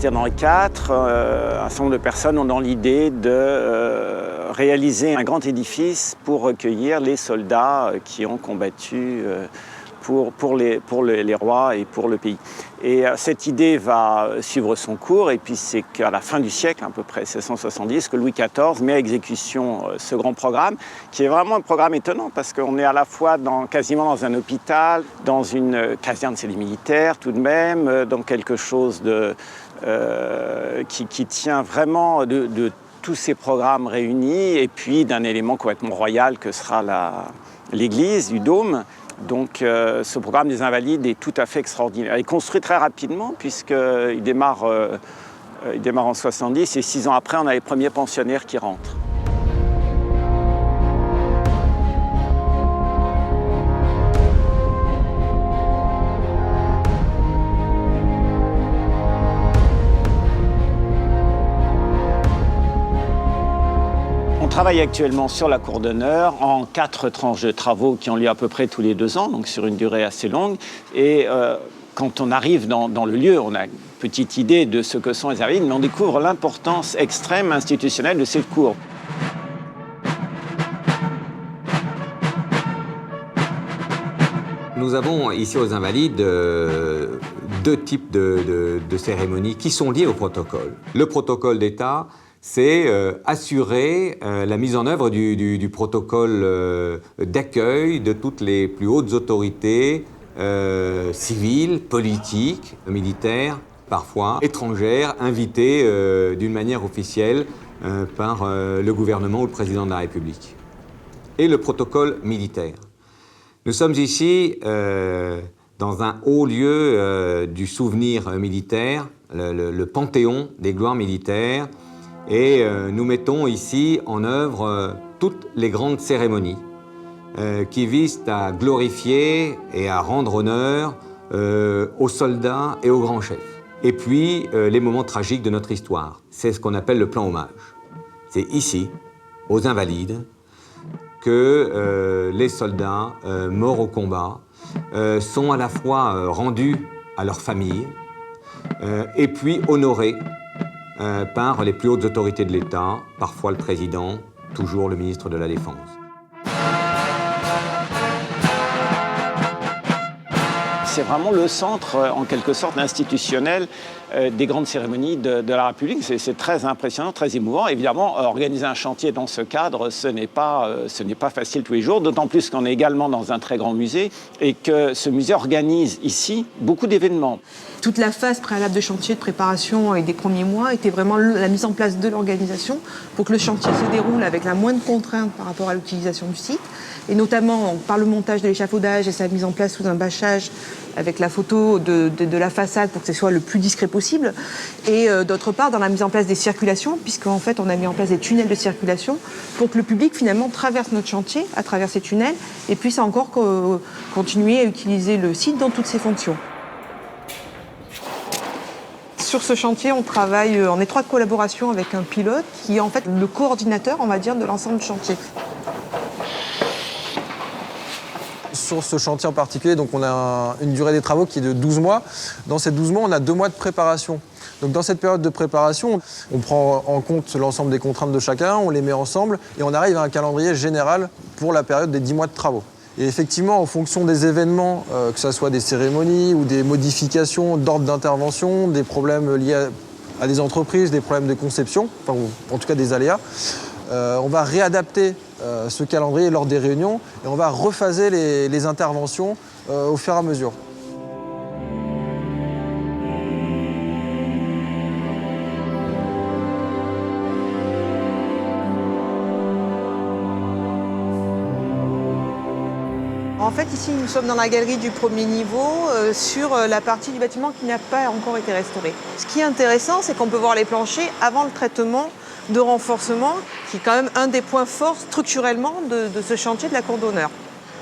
Université d'Henri IV, un certain nombre de personnes ont dans l'idée de réaliser un grand édifice pour recueillir les soldats qui ont combattu pour les rois et pour le pays. Et cette idée va suivre son cours, et puis c'est qu'à la fin du siècle, à peu près 1670, que Louis XIV met à exécution ce grand programme, qui est vraiment un programme étonnant, parce qu'on est à la fois quasiment dans un hôpital, dans une caserne, c'est des militaires tout de même, dans quelque chose qui tient vraiment de tous ces programmes réunis, et puis d'un élément complètement royal que sera l'église du Dôme. Donc ce programme des Invalides est tout à fait extraordinaire. Il est construit très rapidement puisqu'il démarre en 70 et 6 ans après, on a les premiers pensionnaires qui rentrent. On travaille actuellement sur la cour d'honneur en 4 tranches de travaux qui ont lieu à peu près tous les 2 ans, donc sur une durée assez longue. Et quand on arrive dans le lieu, on a une petite idée de ce que sont les Invalides, mais on découvre l'importance extrême institutionnelle de cette cour. Nous avons ici aux Invalides 2 types de cérémonies qui sont liées au protocole. Le protocole d'État, c'est assurer la mise en œuvre du protocole d'accueil de toutes les plus hautes autorités civiles, politiques, militaires, parfois étrangères, invitées d'une manière officielle par le gouvernement ou le président de la République. Et le protocole militaire. Nous sommes ici dans un haut lieu du souvenir militaire, le Panthéon des gloires militaires, et nous mettons ici en œuvre toutes les grandes cérémonies qui visent à glorifier et à rendre honneur aux soldats et aux grands chefs. Et puis les moments tragiques de notre histoire. C'est ce qu'on appelle le plan hommage. C'est ici, aux Invalides, que les soldats morts au combat sont à la fois rendus à leur famille et puis honorés par les plus hautes autorités de l'État, parfois le président, toujours le ministre de la Défense. C'est vraiment le centre, en quelque sorte, institutionnel des grandes cérémonies de la République. C'est très impressionnant, très émouvant. Évidemment, organiser un chantier dans ce cadre, ce n'est pas facile tous les jours, d'autant plus qu'on est également dans un très grand musée et que ce musée organise ici beaucoup d'événements. Toute la phase préalable de chantier, de préparation et des premiers mois était vraiment la mise en place de l'organisation pour que le chantier se déroule avec la moindre contrainte par rapport à l'utilisation du site, et notamment par le montage de l'échafaudage et sa mise en place sous un bâchage avec la photo de la façade pour que ce soit le plus discret possible, et d'autre part dans la mise en place des circulations, puisqu'en fait on a mis en place des tunnels de circulation pour que le public finalement traverse notre chantier à travers ces tunnels et puisse encore continuer à utiliser le site dans toutes ses fonctions. Sur ce chantier, on travaille en étroite collaboration avec un pilote qui est en fait le coordinateur, on va dire, de l'ensemble du chantier. Sur ce chantier en particulier, donc on a une durée des travaux qui est de 12 mois. Dans ces 12 mois, on a 2 mois de préparation. Donc dans cette période de préparation, on prend en compte l'ensemble des contraintes de chacun, on les met ensemble et on arrive à un calendrier général pour la période des 10 mois de travaux. Et effectivement, en fonction des événements, que ce soit des cérémonies ou des modifications d'ordre d'intervention, des problèmes liés à des entreprises, des problèmes de conception, enfin, en tout cas des aléas, on va réadapter ce calendrier lors des réunions et on va rephaser les interventions au fur et à mesure. En fait, ici, nous sommes dans la galerie du premier niveau, sur la partie du bâtiment qui n'a pas encore été restaurée. Ce qui est intéressant, c'est qu'on peut voir les planchers avant le traitement de renforcement, qui est quand même un des points forts structurellement de ce chantier de la cour d'honneur.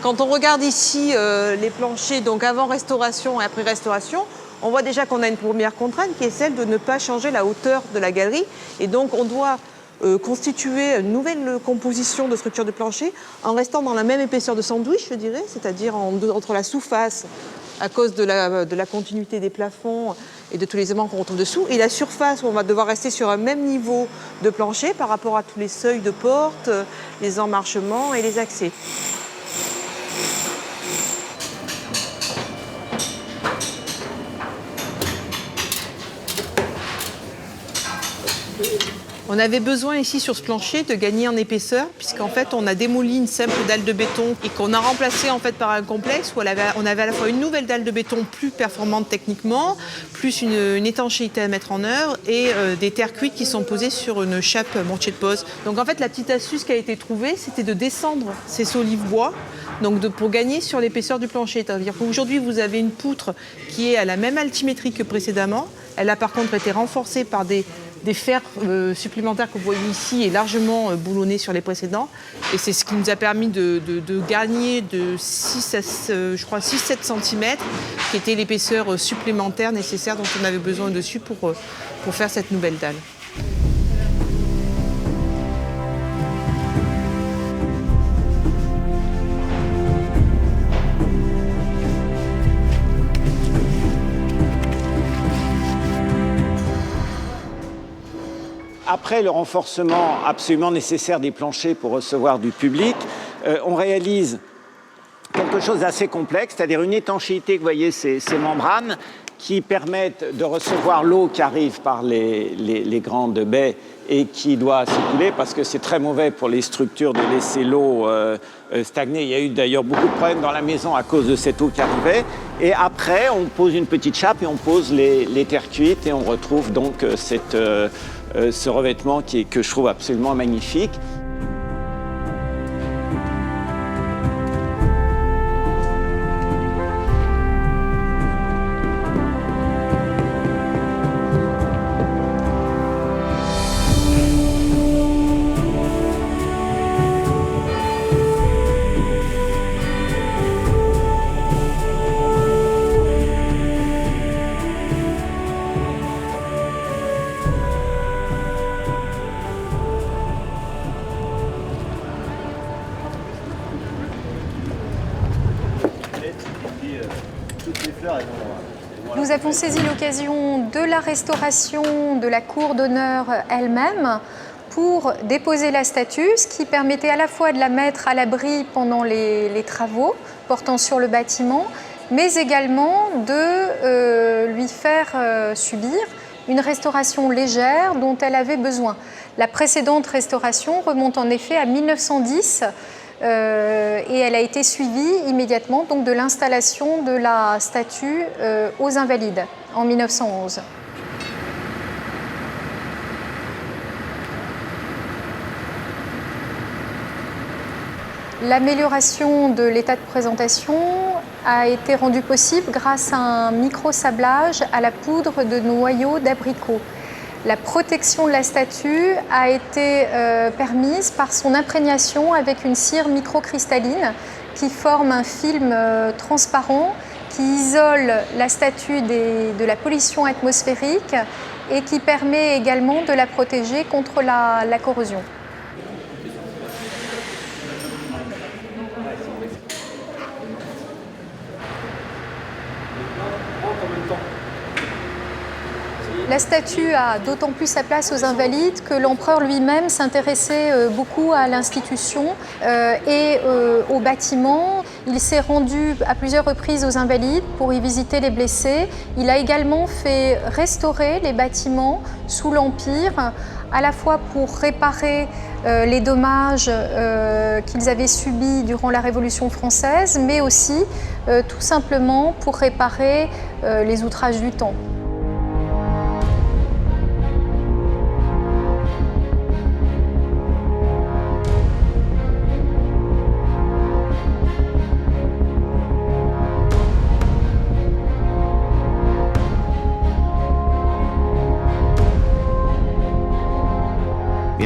Quand on regarde ici les planchers, donc avant restauration et après restauration, on voit déjà qu'on a une première contrainte qui est celle de ne pas changer la hauteur de la galerie. Et donc, on doit constituer une nouvelle composition de structure de plancher en restant dans la même épaisseur de sandwich, je dirais, c'est-à-dire entre la sous-face, à cause de la continuité des plafonds et de tous les éléments qu'on retrouve dessous. Et la surface où on va devoir rester sur un même niveau de plancher par rapport à tous les seuils de porte, les emmarchements et les accès. On avait besoin ici sur ce plancher de gagner en épaisseur puisqu'en fait on a démoli une simple dalle de béton et qu'on a remplacé en fait par un complexe où on avait à la fois une nouvelle dalle de béton plus performante techniquement, plus une étanchéité à mettre en œuvre et des terres cuites qui sont posées sur une chape mortier de pose. Donc en fait la petite astuce qui a été trouvée c'était de descendre ces solives bois pour gagner sur l'épaisseur du plancher. C'est-à-dire qu'aujourd'hui vous avez une poutre qui est à la même altimétrie que précédemment. Elle a par contre été renforcée par des fers supplémentaires que vous voyez ici et largement boulonnés sur les précédents. Et c'est ce qui nous a permis de gagner de 6-7 cm, qui était l'épaisseur supplémentaire nécessaire dont on avait besoin dessus pour faire cette nouvelle dalle. Après le renforcement absolument nécessaire des planchers pour recevoir du public, on réalise quelque chose d'assez complexe, c'est-à-dire une étanchéité, vous voyez, ces membranes qui permettent de recevoir l'eau qui arrive par les grandes baies et qui doit s'écouler parce que c'est très mauvais pour les structures de laisser l'eau stagner. Il y a eu d'ailleurs beaucoup de problèmes dans la maison à cause de cette eau qui arrivait. Et après, on pose une petite chape et on pose les terres cuites et on retrouve donc ce revêtement que je trouve absolument magnifique. Nous avons saisi l'occasion de la restauration de la cour d'honneur elle-même pour déposer la statue, ce qui permettait à la fois de la mettre à l'abri pendant les travaux portant sur le bâtiment, mais également de lui faire subir une restauration légère dont elle avait besoin. La précédente restauration remonte en effet à 1910 et elle a été suivie immédiatement donc, de l'installation de la statue aux Invalides en 1911. L'amélioration de l'état de présentation a été rendue possible grâce à un micro-sablage à la poudre de noyaux d'abricot. La protection de la statue a été permise par son imprégnation avec une cire microcristalline qui forme un film transparent qui isole la statue de la pollution atmosphérique et qui permet également de la protéger contre la corrosion. La statue a d'autant plus sa place aux Invalides que l'empereur lui-même s'intéressait beaucoup à l'institution et au bâtiment. Il s'est rendu à plusieurs reprises aux Invalides pour y visiter les blessés. Il a également fait restaurer les bâtiments sous l'Empire, à la fois pour réparer les dommages qu'ils avaient subis durant la Révolution française, mais aussi tout simplement pour réparer les outrages du temps.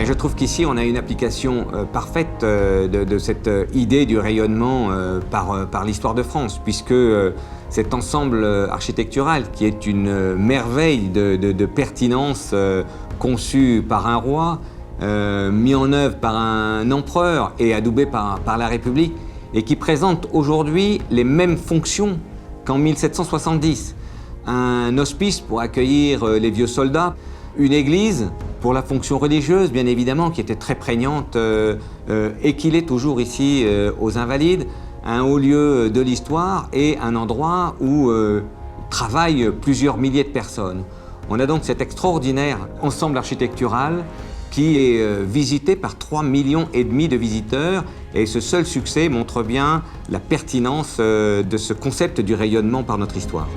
Je trouve qu'ici, on a une application parfaite de cette idée du rayonnement par l'histoire de France, puisque cet ensemble architectural, qui est une merveille de pertinence conçue par un roi, mis en œuvre par un empereur et adoubé par la République, et qui présente aujourd'hui les mêmes fonctions qu'en 1770. un hospice pour accueillir les vieux soldats, une église pour la fonction religieuse, bien évidemment, qui était très prégnante et qui l'est toujours ici aux Invalides, un haut lieu de l'histoire et un endroit où travaillent plusieurs milliers de personnes. On a donc cet extraordinaire ensemble architectural qui est visité par 3,5 millions de visiteurs, et ce seul succès montre bien la pertinence de ce concept du rayonnement par notre histoire.